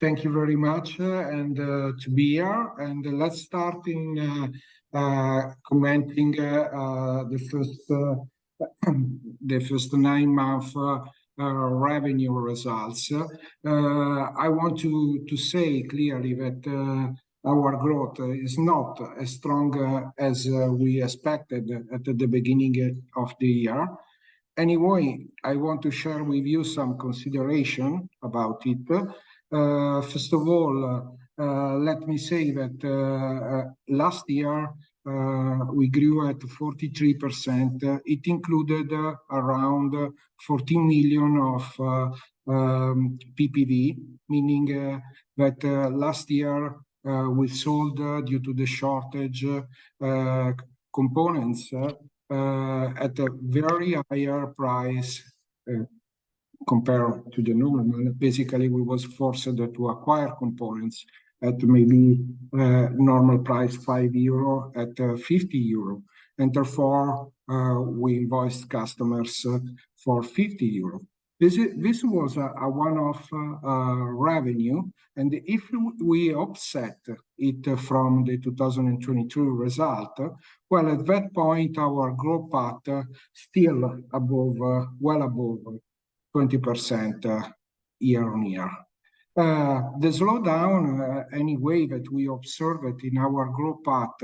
Thank you very much, and to be here. And let's start in commenting the first 9 month revenue results. I want to say clearly that our growth is not as strong as we expected at the beginning of the year. Anyway, I want to share with you some consideration about it. First of all, let me say that last year we grew at 43%. It included around 14 million of PPV, meaning that last year we sold due to the shortage components at a very higher price compared to the normal. Basically, we was forced to acquire components at maybe normal price €5 at €50, and therefore we invoiced customers for €50. This was a one-off revenue, and if we offset it from the 2022 result, well, at that point our growth path still above, well above 20% year on year. The slowdown, anyway, that we observed in our growth path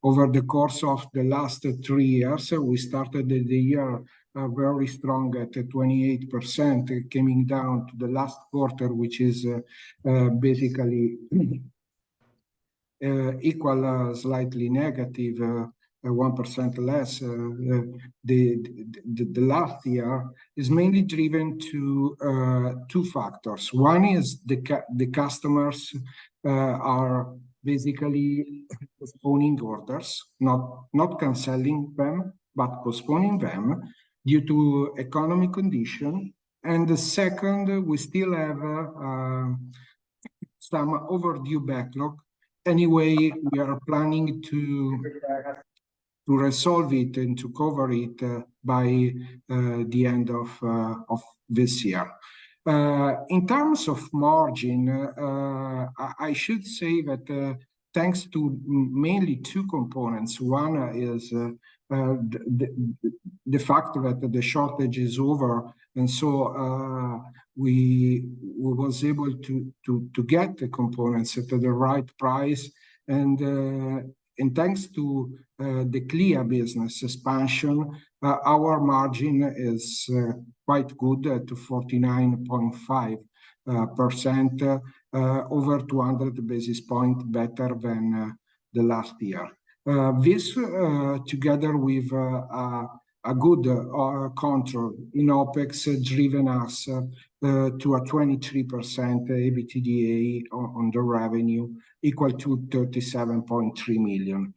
over the course of the last 3 years, we started the year very strong at 28%, coming down to the last quarter, which is basically equal, slightly negative, 1% less. The last year is mainly driven to two factors. One is the customers are basically postponing orders, not canceling them, but postponing them due to economic condition. And the second, we still have some overdue backlog. Anyway, we are planning to resolve it and to cover it by the end of this year. In terms of margin, I should say that thanks to mainly two components. One is the fact that the shortage is over, and so we was able to get the components at the right price, and thanks to the Clea business expansion, our margin is quite good at 49.5%, over 200 basis points better than the last year. This, together with a good control in OPEX, driven us to a 23% EBITDA on the revenue, equal to 37.3 million.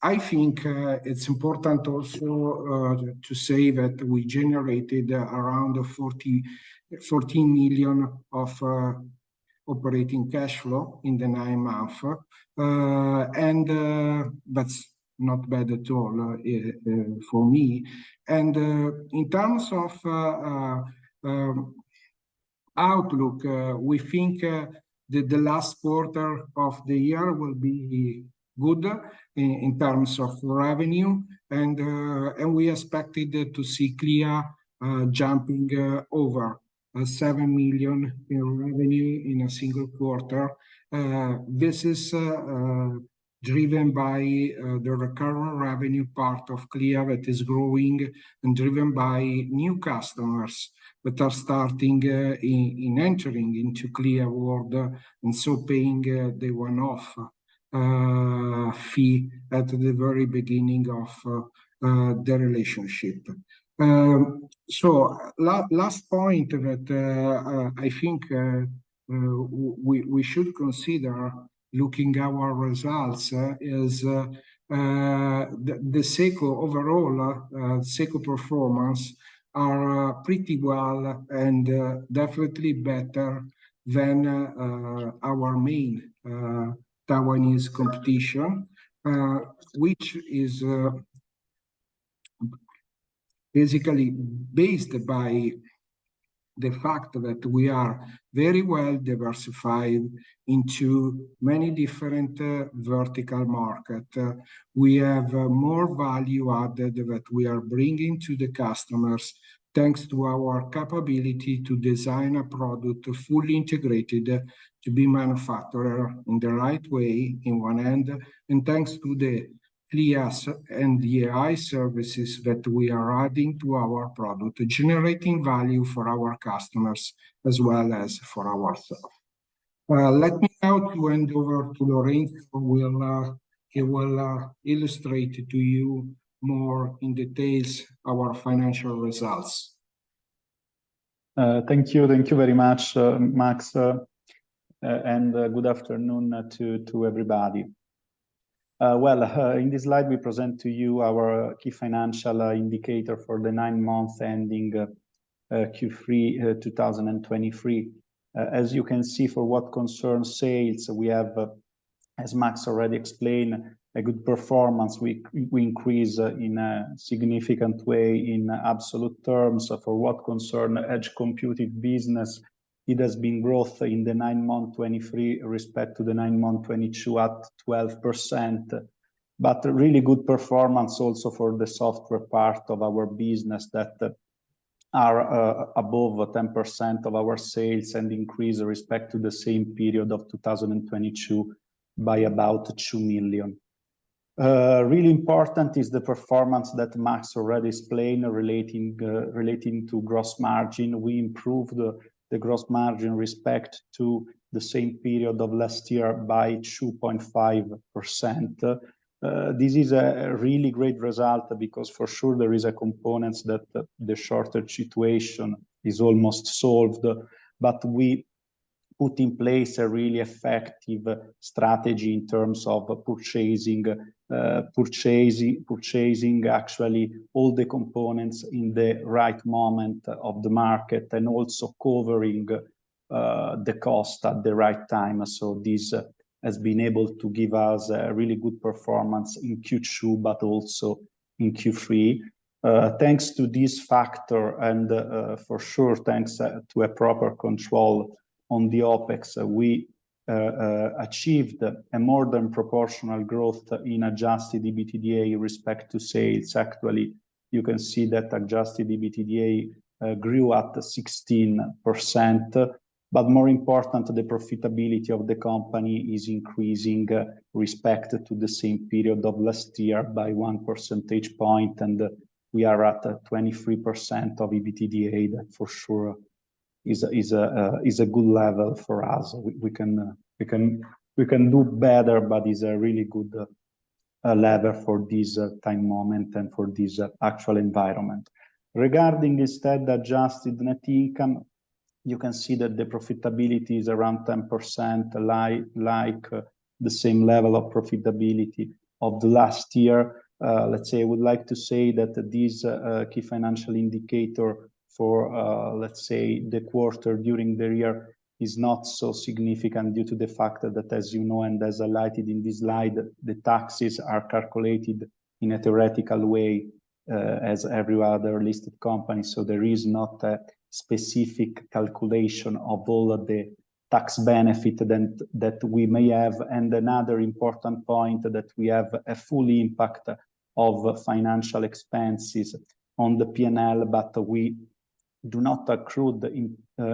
I think it's important also to say that we generated around 14 million of operating cash flow in the 9 months, and that's not bad at all for me. And in terms of outlook, we think that the last quarter of the year will be good in terms of revenue, and we expected to see Clea jumping over 7 million in revenue in a single quarter. This is driven by the recurring revenue part of Clea that is growing, and driven by new customers that are starting in entering into Clea world, and so paying the one-off fee at the very beginning of the relationship. So last point that I think we should consider looking our results is the SECO overall, SECO performance are pretty well, and definitely better than our main Taiwanese competition, which is basically based by the fact that we are very well diversified into many different vertical markets. We have more value added that we are bringing to the customers thanks to our capability to design a product fully integrated to be manufactured in the right way in one end, and thanks to the CLIAS and the AI services that we are adding to our product, generating value for our customers as well as for ourselves. Let me now hand over to Lorenzo, he will illustrate to you more in details our financial results. Thank you very much, Max, and good afternoon to everybody. In this slide, we present to you our key financial indicator for the 9 months ending Q3 2023. As you can see, for what concerns sales, we have, as Max already explained, a good performance. We increase in a significant way in absolute terms. For what concern edge computing business, it has been growth in the 9 months 23 respect to the 9 months 22 at 12%. But really good performance also for the software part of our business that are above 10% of our sales and increase respect to the same period of 2022 by about 2 million. Really important is the performance that Max already explained relating to gross margin. We improved the gross margin respect to the same period of last year by 2.5%. This is a really great result because for sure there is a component that the shortage situation is almost solved, but we put in place a really effective strategy in terms of purchasing actually all the components in the right moment of the market and also covering the cost at the right time. So this has been able to give us a really good performance in Q2, but also in Q3. Thanks to this factor and for sure thanks to a proper control on the OPEX, we achieved a more than proportional growth in adjusted EBITDA respect to sales. Actually, you can see that adjusted EBITDA grew at 16%, but more important, the profitability of the company is increasing respect to the same period of last year by 1 percentage point, and we are at 23% of EBITDA. That for sure is a good level for us. We can do better, but is a really good level for this time moment and for this actual environment. Regarding instead adjusted net income, you can see that the profitability is around 10%, like the same level of profitability of the last year. Let's say I would like to say that this key financial indicator for let's say the quarter during the year is not so significant due to the fact that, as you know, and as highlighted in this slide, the taxes are calculated in a theoretical way as every other listed company. So there is not a specific calculation of all of the tax benefit that we may have. And another important point that we have a full impact of financial expenses on the P&L, but we do not accrue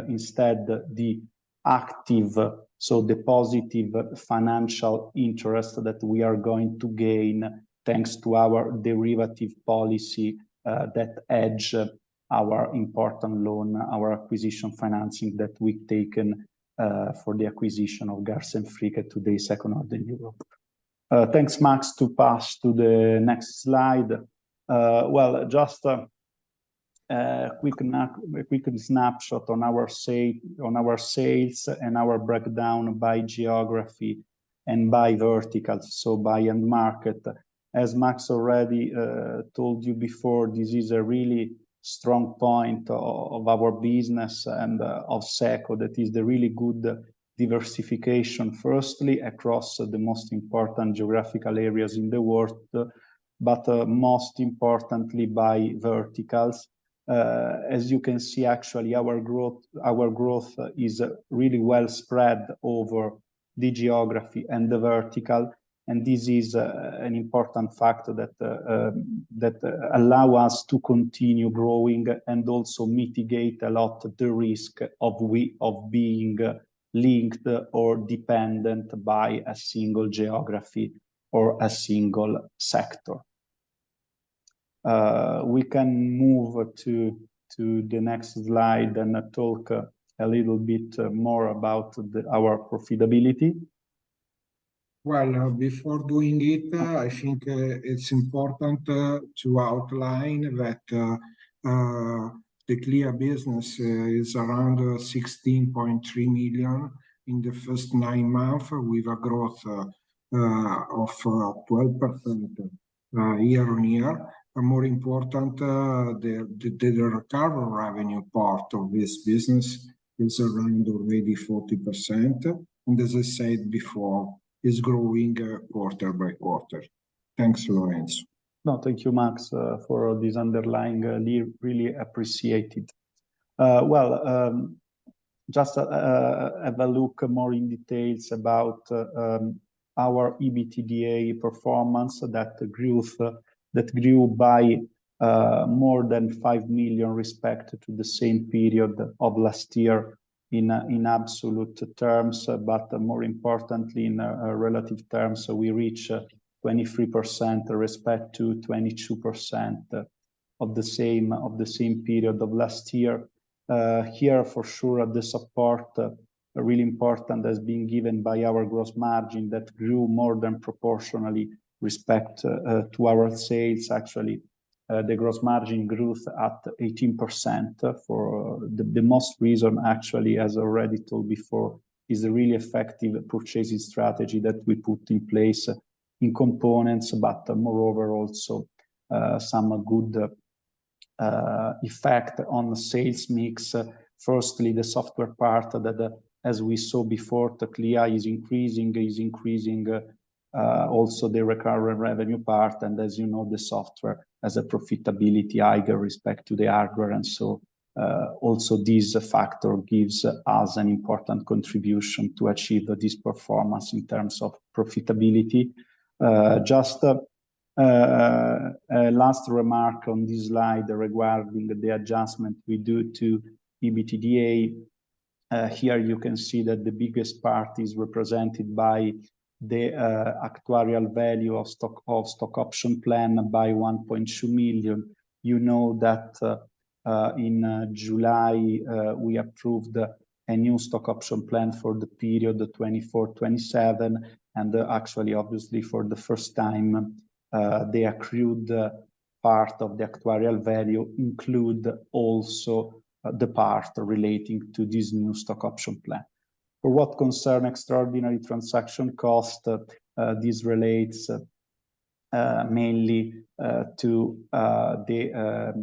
instead the active, so the positive financial interest that we are going to gain thanks to our derivative policy that hedge our important loan, our acquisition financing that we've taken for the acquisition of Garz & Fricke today, SECO Northern Europe. Thanks, Max, to pass to the next slide. Well, just a quick snapshot on our sales and our breakdown by geography and by verticals, so by end market. As Max already told you before, this is a really strong point of our business and of SECO, that is the really good diversification, firstly, across the most important geographical areas in the world, but most importantly by verticals. As you can see, actually, our growth is really well spread over the geography and the vertical, and this is an important factor that allow us to continue growing and also mitigate a lot the risk of being linked or dependent by a single geography or a single sector. We can move to the next slide and talk a little bit more about our profitability. Well, before doing it, I think it's important to outline that the Clea business is around 16.3 million in the first 9 months, with a growth of 12% year on year. More important, the recurring revenue part of this business is around already 40%, and as I said before, is growing quarter by quarter. Thanks, Lorenzo. No, thank you, Max, for this underlying, really appreciated. Just have a look more in details about our EBITDA performance that grew by more than 5 million respect to the same period of last year in absolute terms, but more importantly in relative terms, we reach 23% respect to 22% of the same period of last year. Here, for sure, the support really important has been given by our gross margin that grew more than proportionally respect to our sales. Actually, the gross margin grew at 18%. For the most reason, actually, as already told before, is a really effective purchasing strategy that we put in place in components, but moreover also some good effect on the sales mix. Firstly, the software part that, as we saw before, the Clea is increasing also the recurring revenue part, and as you know, the software has a profitability higher respect to the hardware, and so also this factor gives us an important contribution to achieve this performance in terms of profitability. Just a last remark on this slide regarding the adjustment we do to EBITDA. Here you can see that the biggest part is represented by the actuarial value of stock option plan by 1.2 million. You know that in July we approved a new stock option plan for the period 24-27, and actually, obviously, for the first time, the accrued part of the actuarial value include also the part relating to this new stock option plan. For what concern extraordinary transaction cost, this relates mainly to the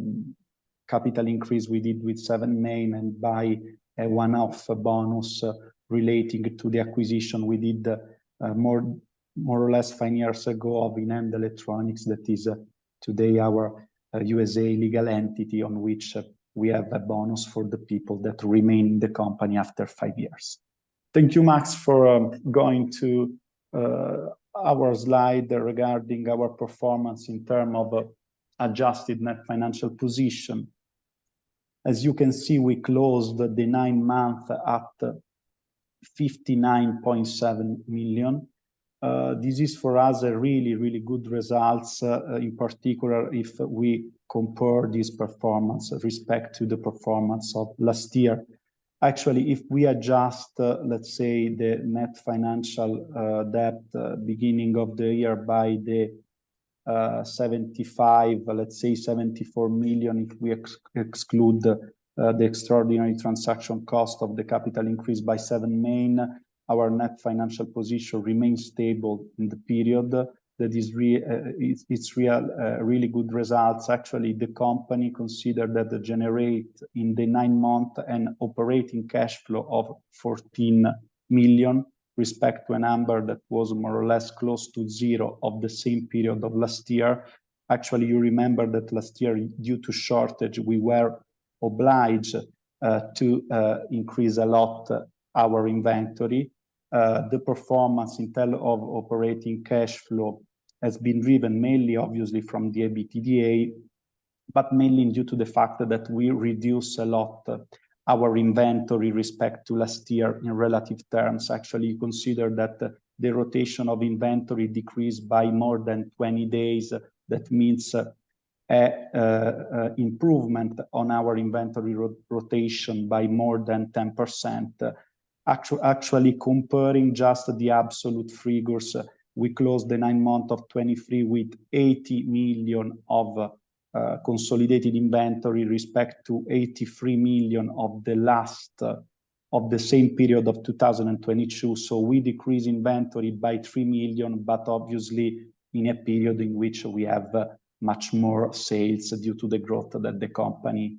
capital increase we did with 7 Main and by a one-off bonus relating to the acquisition we did more or less 5 years ago of Inend Electronics, that is today our USA legal entity, on which we have a bonus for the people that remain in the company after 5 years. Thank you, Max, for going to our slide regarding our performance in terms of adjusted net financial position. As you can see, we closed the 9 months at 59.7 million. This is for us a really good results, in particular if we compare this performance with respect to the performance of last year. Actually, if we adjust, let's say, the net financial debt beginning of the year by the 74 million, if we exclude the extraordinary transaction cost of the capital increase by 7 Main, our net financial position remains stable in the period. That is really good results. Actually, the company considered that generate in the 9 months an operating cash flow of 14 million, respect to a number that was more or less close to zero of the same period of last year. Actually, you remember that last year, due to shortage, we were obliged to increase a lot our inventory. The performance in terms of operating cash flow has been driven mainly, obviously, from the EBITDA, but mainly due to the fact that we reduce a lot our inventory respect to last year in relative terms. Actually, you consider that the rotation of inventory decreased by more than 20 days. That means improvement on our inventory rotation by more than 10%. Actually, comparing just the absolute figures, we closed the 9 months of 23 with 80 million of consolidated inventory respect to 83 million of the last of the same period of 2022. So we decrease inventory by 3 million, but obviously in a period in which we have much more sales due to the growth that the company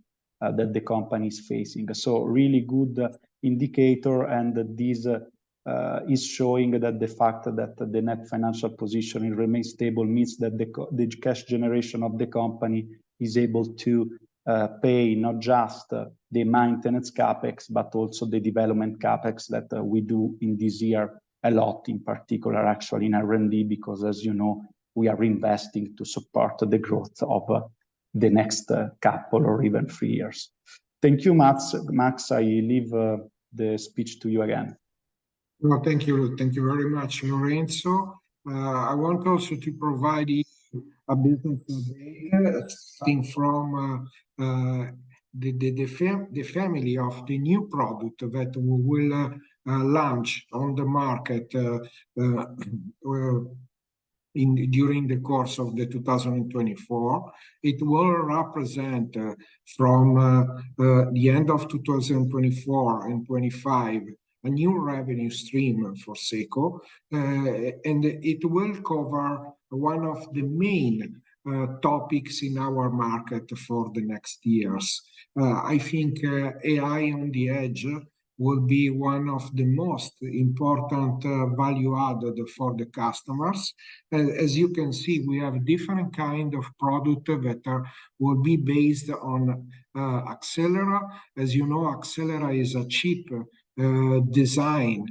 is facing. So really good indicator, and this is showing that the fact that the net financial position remains stable means that the cash generation of the company is able to pay not just the maintenance capex, but also the development capex that we do in this year a lot, in particular actually in R&D, because as you know, we are investing to support the growth of the next couple or even 3 years. Thank you, Max. Max, I leave the speech to you again. Well, thank you very much, Lorenzo. I want also to provide you a business update, starting from the family of the new product that we will launch on the market during the course of the 2024. It will represent from the end of 2024 and 25 a new revenue stream for SECO, and it will cover one of the main topics in our market for the next years. I think AI on the edge will be one of the most important value added for the customers. As you can see, we have different kind of product that will be based on Accelera. As you know, Accelera is a chip design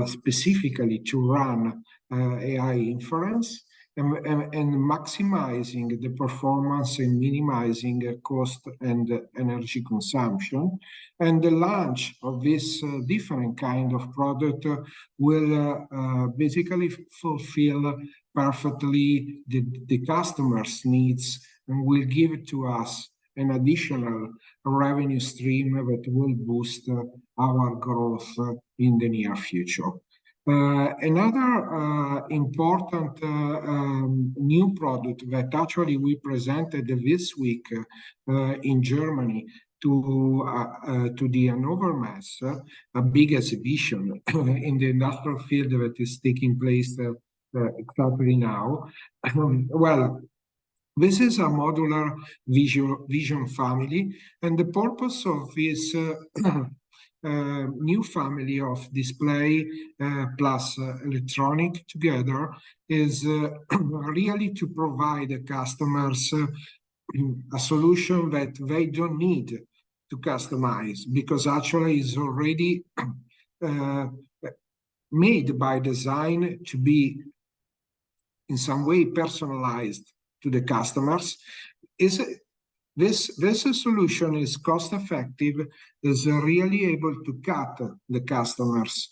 specifically to run AI inference and maximizing the performance and minimizing cost and energy consumption. And the launch of this different kind of product will basically fulfill perfectly the customer's needs and will give to us an additional revenue stream that will boost our growth in the near future. Another important new product that actually we presented this week in Germany to the Hannover Messe, a big exhibition in the industrial field that is taking place exactly now. Well, this is a modular vision family, and the purpose of this new family of display plus electronic together is really to provide the customers a solution that they don't need to customize, because actually is already made by design to be in some way personalized to the customers. This solution is cost effective, is really able to cut the customers'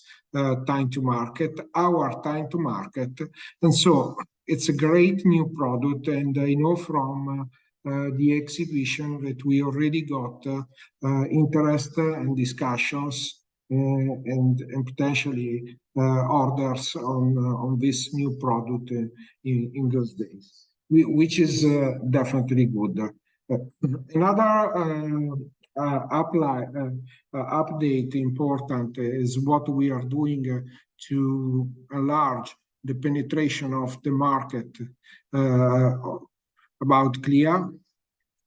time to market, our time to market, and so it's a great new product. And I know from the exhibition that we already got interest and discussions and potentially orders on this new product in those days, which is definitely good. Another update important is what we are doing to enlarge the penetration of the market about Clea.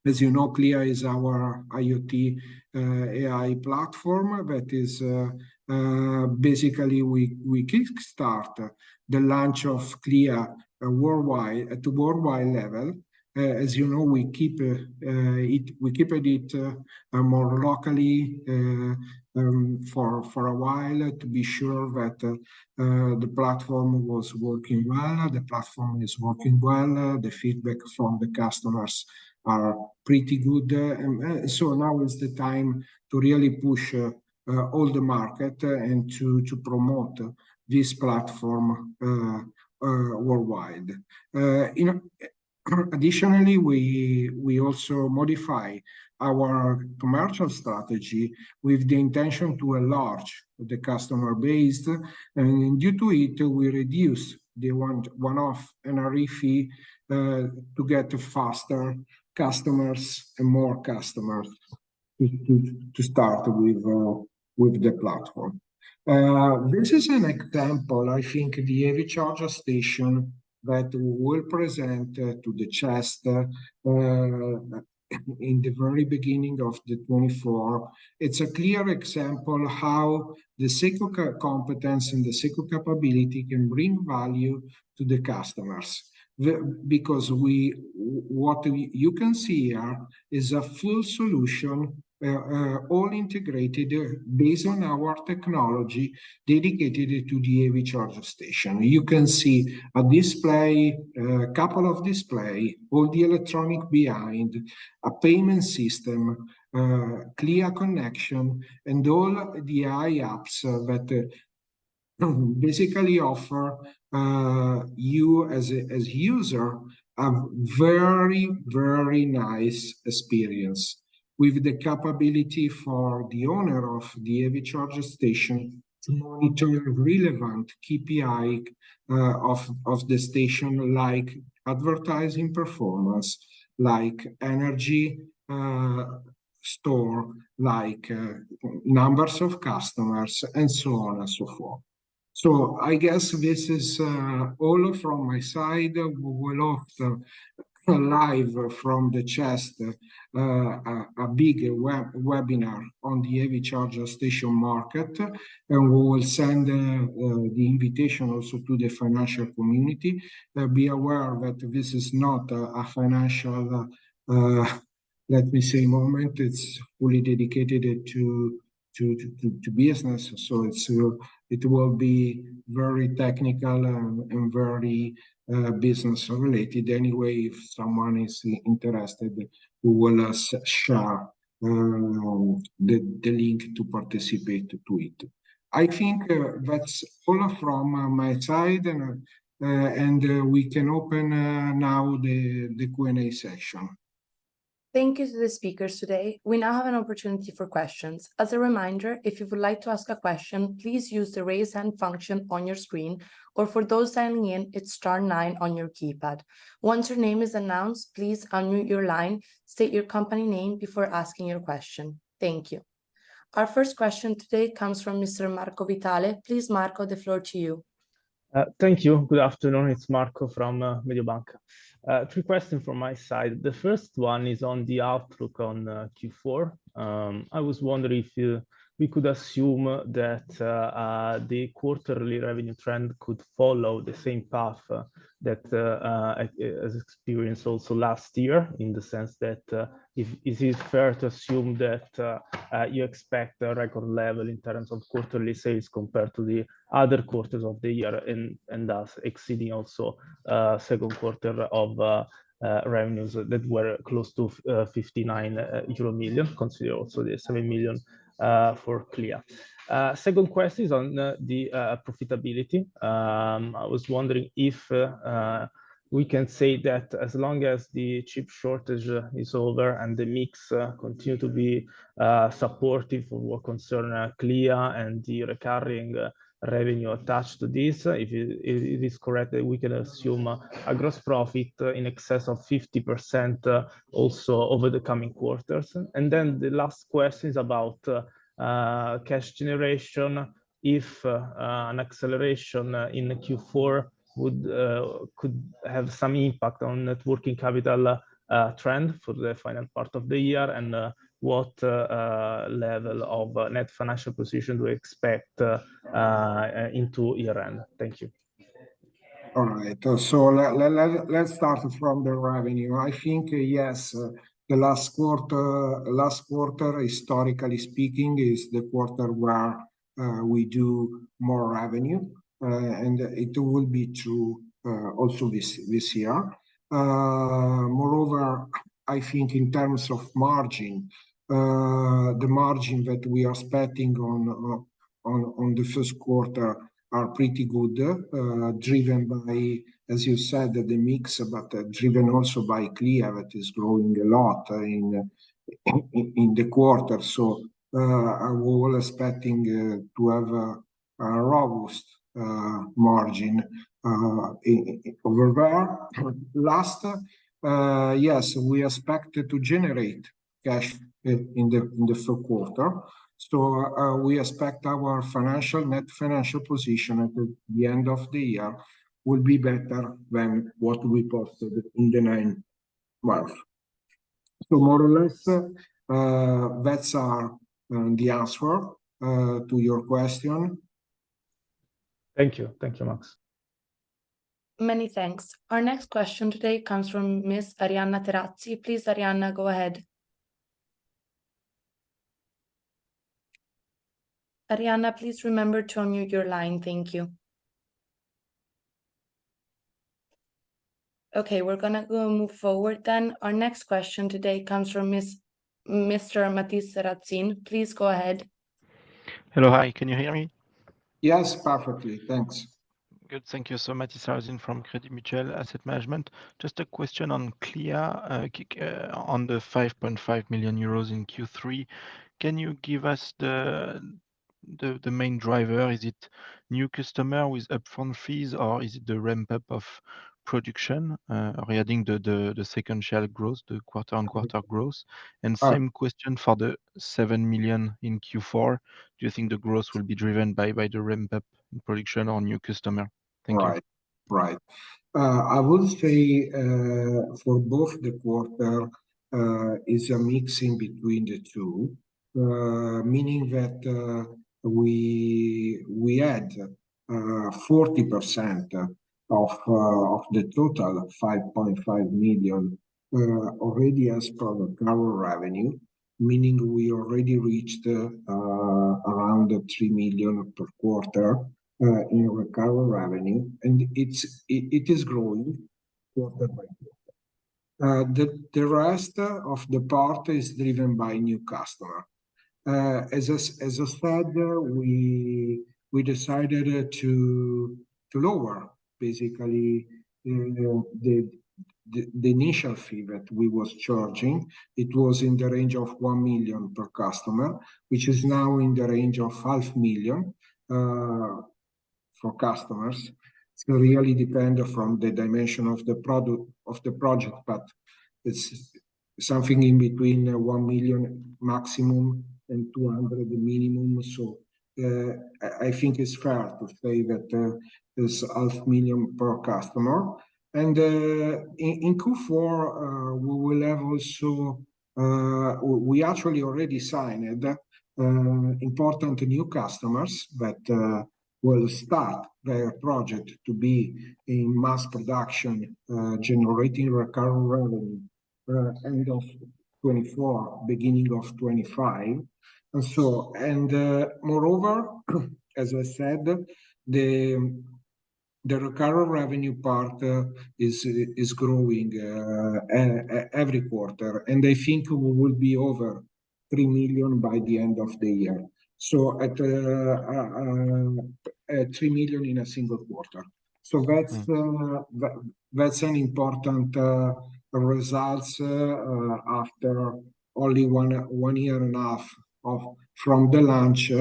As you know, Clea is our IoT AI platform that is basically we kickstart the launch of CLIA worldwide at the worldwide level. As you know, we keep it more locally for a while to be sure that the platform was working well. The platform is working well. The feedback from the customers are pretty good, and so now is the time to really push all the market and to promote this platform worldwide. Additionally, we also modify our commercial strategy with the intention to enlarge the customer base, and due to it, we reduce the one-off NRE fee to get faster customers and more customers to start with the platform. This is an example, I think, the EV charger station that will present to the CHEST in the very beginning of the 24. It's a clear example how the SECO competence and the SECO capability can bring value to the customers. Because what you can see here is a full solution, all integrated based on our technology dedicated to the EV charger station. You can see a display, a couple of display, all the electronic behind, a payment system, clear connection, and all the AI apps that basically offer you as user a very nice experience with the capability for the owner of the EV charger station to monitor relevant KPI of the station, like advertising performance, like energy store, like numbers of customers, and so on and so forth. So I guess this is all from my side. We will offer live from the CHEST a big webinar on the EV charger station market, and we will send the invitation also to the financial community. Be aware that this is not a financial, let me say, moment. It's fully dedicated to business, so it will be very technical and very business related. Anyway, if someone is interested, we will share the link to participate to it. I think that's all from my side, and we can open now the Q&A section. Thank you to the speakers today. We now have an opportunity for questions. As a reminder, if you would like to ask a question, please use the raise hand function on your screen, or for those dialing in, it's *9 on your keypad. Once your name is announced, please unmute your line, state your company name before asking your question. Thank you. Our first question today comes from Mr. Marco Vitale. Please, Marco, the floor to you. Thank you. Good afternoon. It's Marco from Mediobanca. 3 questions from my side. The first one is on the outlook on Q4. I was wondering if we could assume that the quarterly revenue trend could follow the same path that as experienced also last year, in the sense that is it fair to assume that you expect a record level in terms of quarterly sales compared to the other quarters of the year, and thus exceeding also second quarter of revenues that were close to 59 million, consider also the 7 million for CLIA. Second question is on the profitability. I was wondering if we can say that as long as the chip shortage is over and the mix continue to be supportive for what concern CLIA and the recurring revenue attached to this, if it is correct that we can assume a gross profit in excess of 50% also over the coming quarters. And then the last question is about cash generation. If an acceleration in Q4 could have some impact on net working capital trend for the final part of the year, and what level of net financial position do we expect into year-end? Thank you. All right. So let's start from the revenue. I think, yes, the last quarter, historically speaking, is the quarter where we do more revenue, and it will be true also this year. Moreover, I think in terms of margin, the margin that we are expecting on the first quarter are pretty good, driven by, as you said, the mix, but driven also by Clea that is growing a lot in the quarter. So we're all expecting to have a robust margin over there. Last, yes, we expect to generate cash in the third quarter. So we expect our net financial position at the end of the year will be better than what we posted in the 9 months. So more or less, that's the answer to your question. Thank you. Thank you, Max. Many thanks. Our next question today comes from Ms. Arianna Terazzi. Please, Arianna, go ahead. Arianna, please remember to unmute your line. Thank you. Okay, we're gonna go move forward then. Our next question today comes from Mr. Matisse Razzin. Please go ahead. Hello, hi, can you hear me? Yes, perfectly. Thanks. Good, thank you. So Matisse Razzin from Credit Mutuel Asset Management. Just a question on Clea, on the 5.5 million euros in Q3. Can you give us the main driver? Is it new customer with upfront fees, or is it the ramp up of production regarding the sequential growth, the quarter-on-quarter growth? And same question for the 7 million in Q4. Do you think the growth will be driven by the ramp up in production or new customer? Thank you. Right. I would say for both the quarter is a mixing between the two, meaning that we had 40% of the total 5.5 million already as product our revenue, meaning we already reached around 3 million per quarter in recurring revenue, and it is growing quarter by quarter. The rest of the part is driven by new customer. As I said, we decided to lower basically the initial fee that we was charging. It was in the range of 1 million per customer, which is now in the range of 500,000 for customers. So really depend from the dimension of the project, but it's something in between 1 million maximum and 200 minimum. So I think it's fair to say that there's 500,000 per customer. And in Q4 we will have also we actually already signed important new customers that will start their project to be in mass production, generating recurring revenue end of 2024, beginning of 2025. And so, moreover, as I said, the recurring revenue part is growing every quarter, and I think we will be over 3 million by the end of the year. So at 3 million in a single quarter. So that's an important results after only one year and a half from the launch,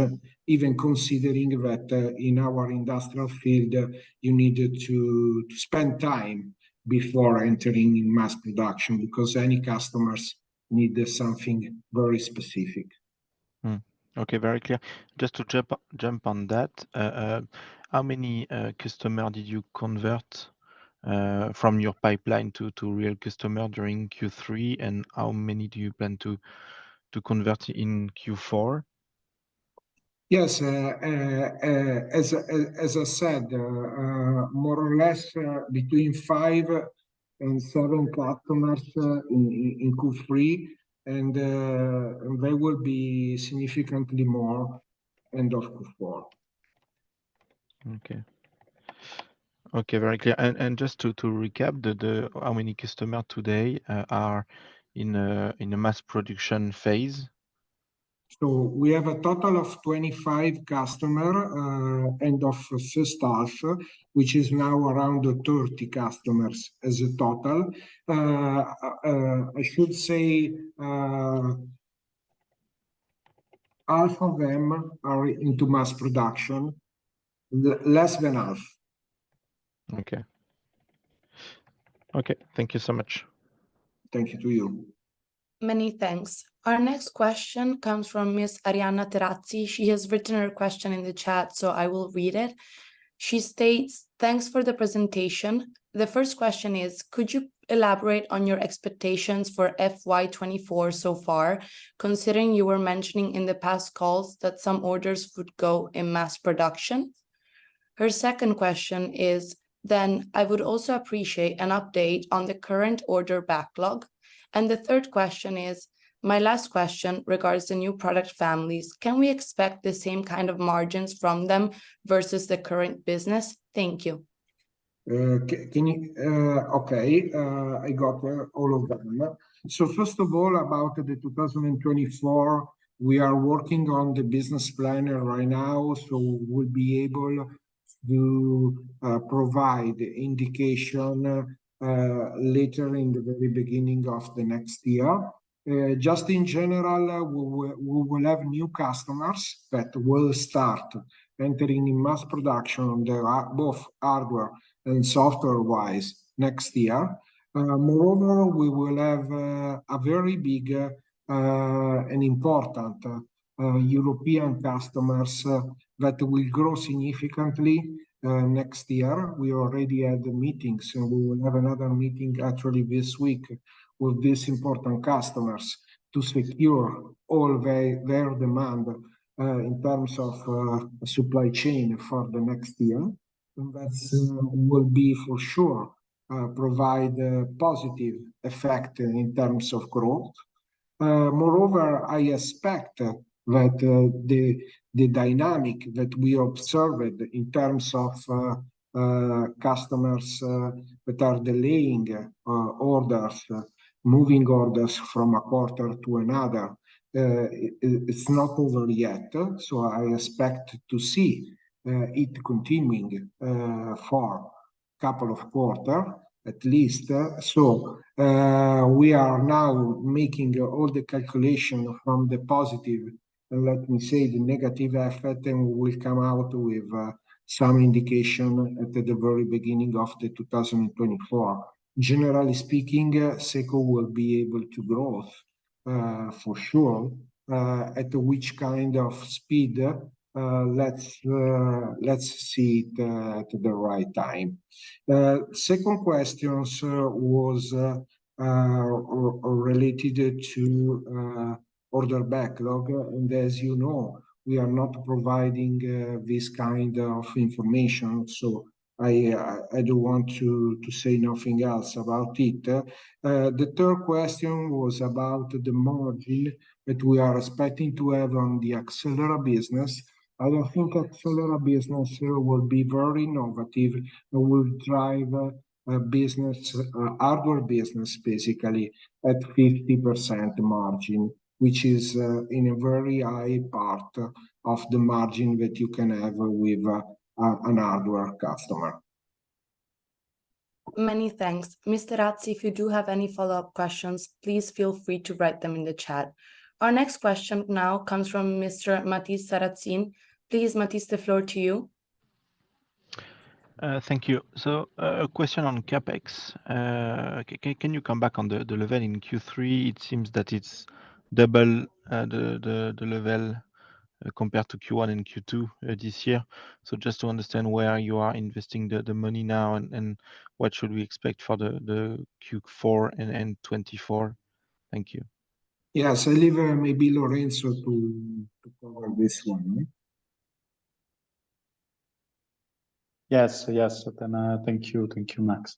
even considering that in our industrial field you needed to spend time before entering in mass production, because any customers need something very specific. Okay, very clear. Just to jump on that, how many customer did you convert from your pipeline to real customer during Q3, and how many do you plan to to convert in Q4? Yes, as I said, more or less between 5 and 7 customers in Q3, and they will be significantly more end of Q4. Okay. Okay, very clear. And just to recap, the how many customers today are in a mass production phase? So we have a total of 25 customer end of first half, which is now around 30 customers as a total. I should say half of them are into mass production, less than half. Okay. Okay, thank you so much. Thank you to you. Many thanks. Our next question comes from Miss Arianna Terazzi. She has written her question in the chat, so I will read it. She states, thanks for the presentation. The first question is, could you elaborate on your expectations for FY24 so far, considering you were mentioning in the past calls that some orders would go in mass production? Her second question is, then I would also appreciate an update on the current order backlog. And the third question is, my last question regards the new product families. Can we expect the same kind of margins from them versus the current business? Thank you. Can you, okay, I got all of them. So first of all, about the 2024, we are working on the business plan right now, so we'll be able to provide indication later in the very beginning of the next year. Just in general, we will have new customers that will start entering in mass production on both hardware and software-wise next year. Moreover, we will have a very big and important European customers that will grow significantly next year. We already had meetings, and we will have another meeting actually this week with these important customers to secure all their demand in terms of supply chain for the next year. And that will be for sure provide a positive effect in terms of growth. Moreover, I expect that the dynamic that we observed in terms of customers that are delaying orders, moving orders from a quarter to another, it's not over yet. So I expect to see it continuing for a couple of quarters at least. So we are now making all the calculation from the positive, and let me say the negative effect, and we will come out with some indication at the very beginning of the 2024. Generally speaking, SECO will be able to grow for sure. At which kind of speed? Let's see it at the right time. Second question was related to order backlog, and as you know, we are not providing this kind of information, so I don't want to say nothing else about it. The third question was about the margin that we are expecting to have on the Accelera business. I don't think Accelera business will be very innovative and will drive a business, hardware business, basically at 50% margin, which is in a very high part of the margin that you can have with an hardware customer. Many thanks. Mr. Razzi, if you do have any follow-up questions, please feel free to write them in the chat. Our next question now comes from Mr. Matisse Sarrazin. Please, Matisse, the floor to you. Thank you. So a question on CapEx. Can you come back on the level in Q3? It seems that it's double the level compared to Q1 and Q2 this year. So just to understand where you are investing the money now, and what should we expect for the Q4 and 24? Thank you. Yes, I leave maybe Lorenzo to cover this one. Yes, then thank you, Max.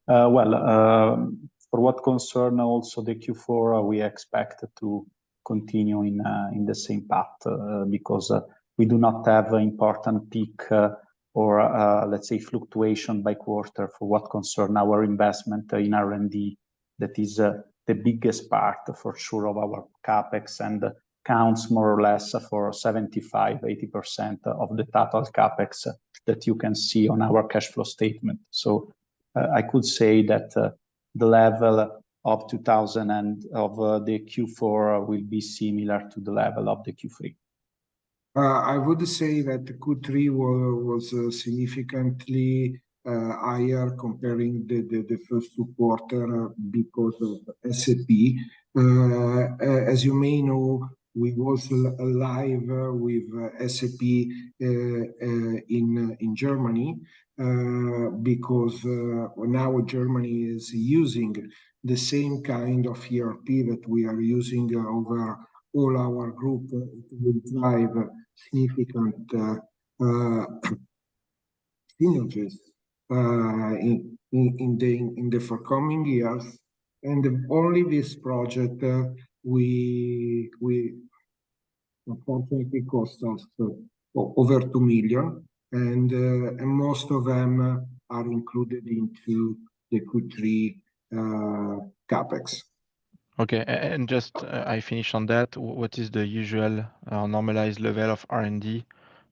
For what concern also the Q4, we expect to continue in the same path because we do not have an important peak or let's say fluctuation by quarter for what concern our investment in R&D. That is the biggest part for sure of our capex and counts more or less for 75–80% of the total capex that you can see on our cash flow statement. So I could say that the level of 2000 and of the Q4 will be similar to the level of the Q3. I would say that Q3 was significantly higher comparing the first 2 quarters because of SAP. As you may know, we was live with SAP in Germany because now Germany is using the same kind of ERP that we are using over all our group. It will drive significant synergies in the forthcoming years. And only this project we unfortunately cost us over 2 million, and most of them are included into the Q3 capex. Okay, and just I finish on that. What is the usual normalized level of R&D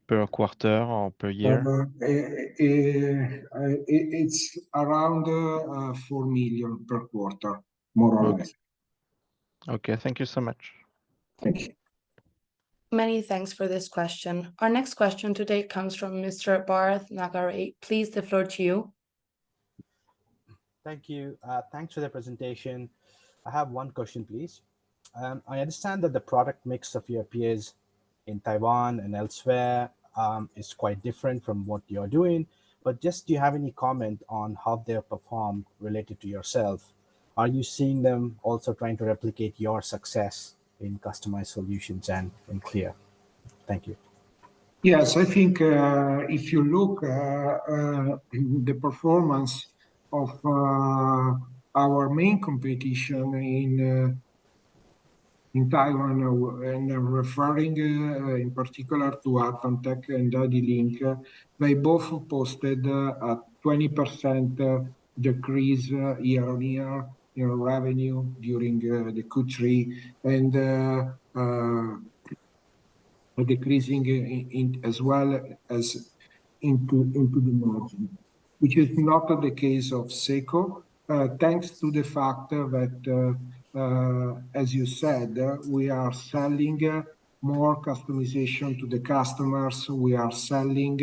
per quarter or per year? It's around 4 million per quarter, more or less. Okay, thank you so much. Thank you. Many thanks for this question. Our next question today comes from Mr. Bharath Nagare. Please, the floor to you. Thank you. Thanks for the presentation. I have one question, please. I understand that the product mix of your peers in Taiwan and elsewhere is quite different from what you're doing, but just do you have any comment on how they perform related to yourself? Are you seeing them also trying to replicate your success in customized solutions and in Clear? Thank you. Yes, I think if you look the performance of our main competition in Taiwan, and referring in particular to Advantech and Adilink, they both posted a 20% decrease year-on-year in revenue during the Q3, and decreasing in as well as into the margin, which is not the case of SECO, thanks to the fact that, as you said, we are selling more customization to the customers. We are selling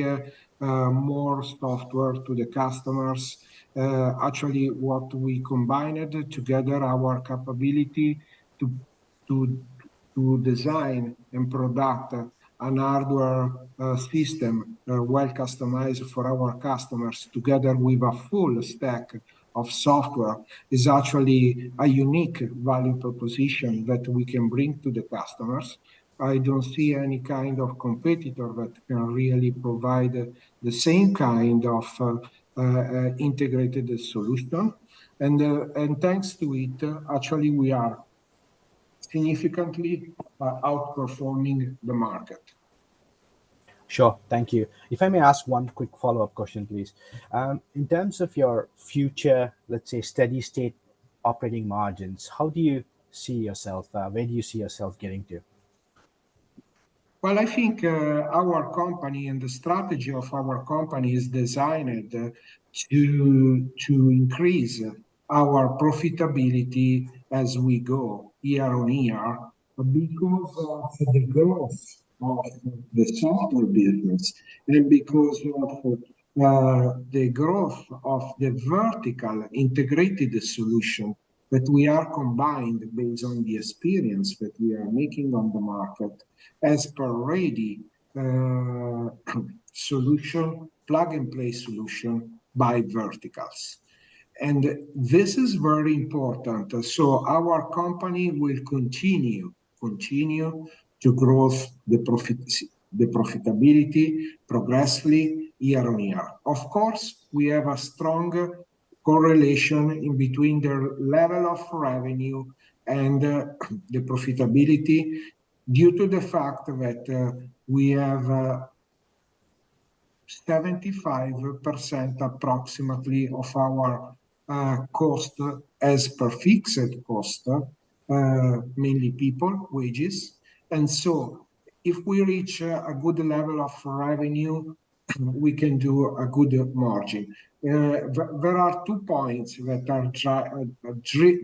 more software to the customers. Actually, what we combined together, our capability to design and product an hardware system well customized for our customers, together with a full stack of software, is actually a unique value proposition that we can bring to the customers. I don't see any kind of competitor that can really provide the same kind of integrated solution. And thanks to it, actually, we are significantly outperforming the market. Sure, thank you. If I may ask one quick follow-up question, please. In terms of your future, let's say, steady state operating margins, how do you see yourself? Where do you see yourself getting to? Well, I think our company and the strategy of our company is designed to increase our profitability as we go year on year, because of the growth of the software business, and because of the growth of the vertical integrated solution that we are combined based on the experience that we are making on the market as per ready solution, plug and play solution by verticals. And this is very important. So our company will continue to grow the profitability progressively year on year. Of course, we have a strong correlation in between the level of revenue and the profitability due to the fact that we have 75% approximately of our cost as per fixed cost, mainly people, wages. And so if we reach a good level of revenue, we can do a good margin. There are 2 points that are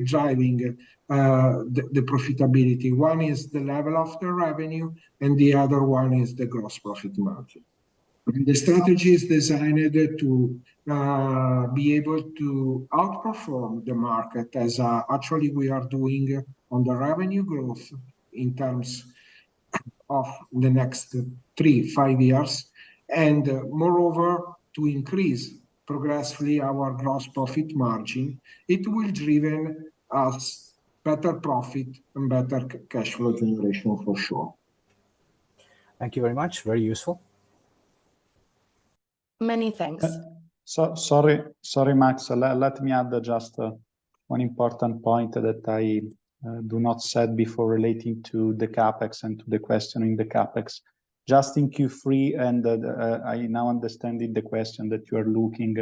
driving the profitability. One is the level of the revenue, and the other one is the gross profit margin. The strategy is designed to be able to outperform the market as actually we are doing on the revenue growth in terms of the next 3-5 years, and moreover, to increase progressively our gross profit margin. It will driven us better profit and better cash flow generation for sure. Thank you very much. Very useful. Many thanks. Sorry, Max. Let me add just one important point that I do not said before relating to the capex and to the question in the capex. Just in Q3, and I now understand the question that you are looking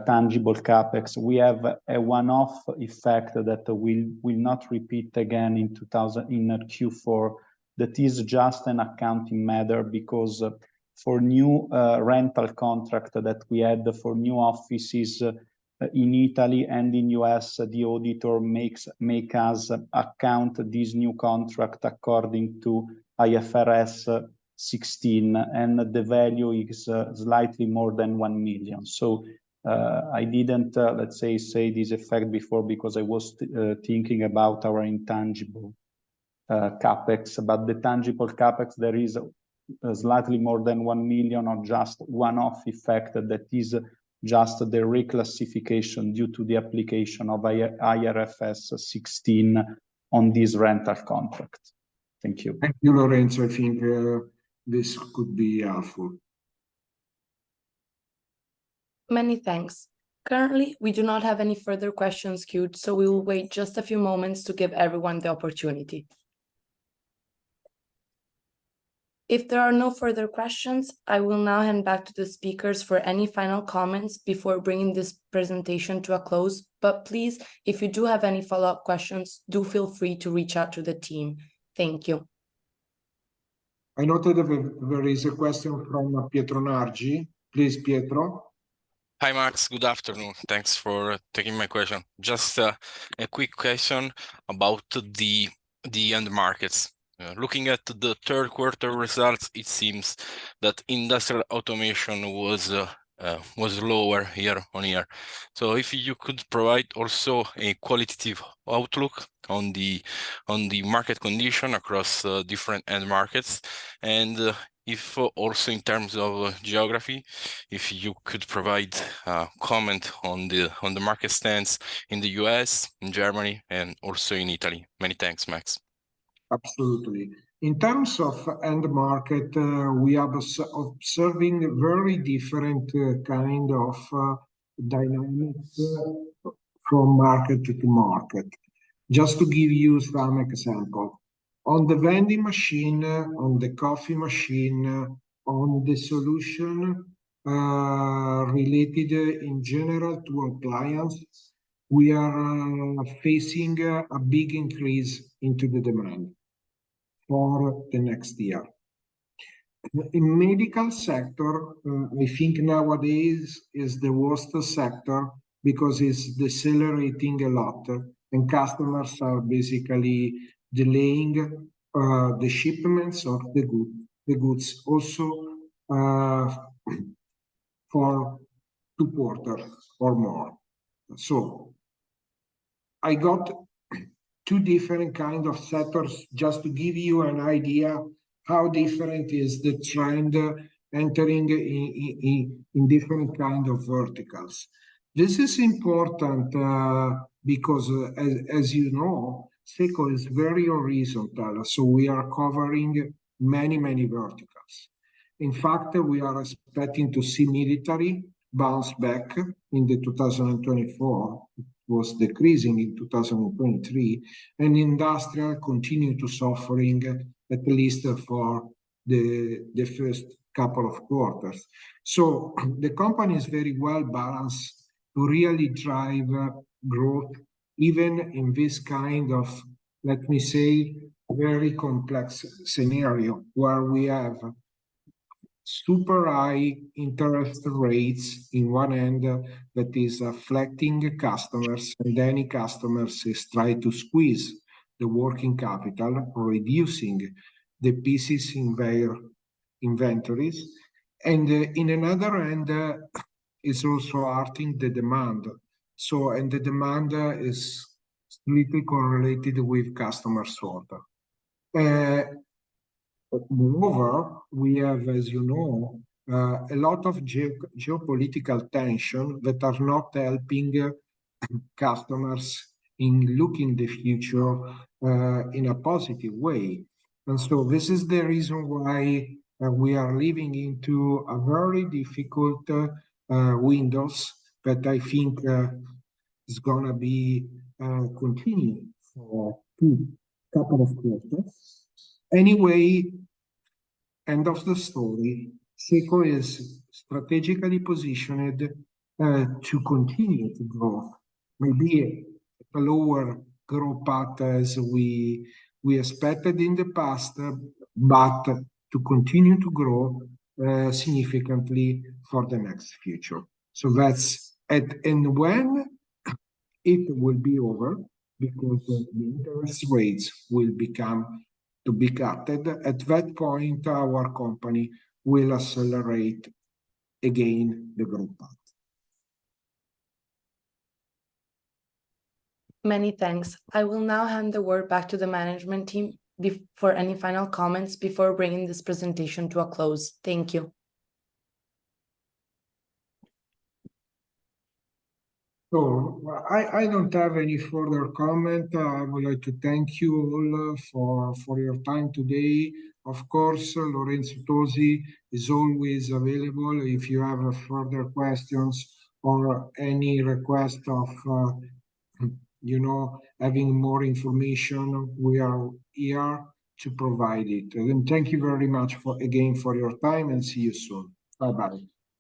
tangible capex. We have a one-off effect that will not repeat again in Q4. That is just an accounting matter because for new rental contract that we had for new offices in Italy and in US, the auditor make us account this new contract according to IFRS 16, and the value is slightly more than 1 million. So I didn't, let's say this effect before because I was thinking about our intangible capex, but the tangible capex, there is slightly more than 1 million or just one-off effect that is just the reclassification due to the application of IFRS 16 on this rental contract. Thank you. Thank you, Lorenzo. I think this could be helpful. Many thanks. Currently, we do not have any further questions queued, so we will wait just a few moments to give everyone the opportunity. If there are no further questions, I will now hand back to the speakers for any final comments before bringing this presentation to a close. But please, if you do have any follow-up questions, do feel free to reach out to the team. Thank you. I noted that there is a question from Pietro Nargi. Please, Pietro. Hi, Max. Good afternoon. Thanks for taking my question. Just a quick question about the end markets. Looking at the third quarter results, it seems that industrial automation was lower year on year. So if you could provide also a qualitative outlook on the market condition across different end markets, and if also in terms of geography, if you could provide a comment on the market stance in the US, in Germany, and also in Italy. Many thanks, Max. Absolutely. In terms of end market, we are observing very different kind of dynamics from market to market. Just to give you some example, on the vending machine, on the coffee machine, on the solution related in general to appliances, we are facing a big increase into the demand for the next year. In medical sector, I think nowadays is the worst sector because it's decelerating a lot, and customers are basically delaying the shipments of the goods also for 2 quarters or more. So I got 2 different kind of sectors just to give you an idea how different is the trend entering in different kind of verticals. This is important because, as you know, SECO is very horizontal, so we are covering many verticals. In fact, we are expecting to see military bounce back in the 2024. It was decreasing in 2023, and industrial continue to suffering at least for the first couple of quarters. So the company is very well balanced to really drive growth, even in this kind of, let me say, very complex scenario where we have super high interest rates in one end that is affecting customers, and any customers is trying to squeeze the working capital, reducing the pieces in their inventories. And in another end, is also hurting the demand. So, and the demand is strictly correlated with customers' order. Moreover, we have, as you know, a lot of geopolitical tension that are not helping customers in looking the future in a positive way. And so this is the reason why we are living into a very difficult windows that I think is gonna be continuing for a couple of quarters. Anyway, end of the story. SECO is strategically positioned to continue to grow, maybe at a lower growth path as we expected in the past, but to continue to grow significantly for the next future. So that's it. And when it will be over, because the interest rates will become to be cut, at that point, our company will accelerate again the growth path. Many thanks. I will now hand the word back to the management team for any final comments before bringing this presentation to a close. Thank you. So I don't have any further comment. I would like to thank you all for your time today. Of course, Lorenzo Tosi is always available if you have further questions or any request of having more information. We are here to provide it. And thank you very much again for your time, and see you soon. Bye-bye.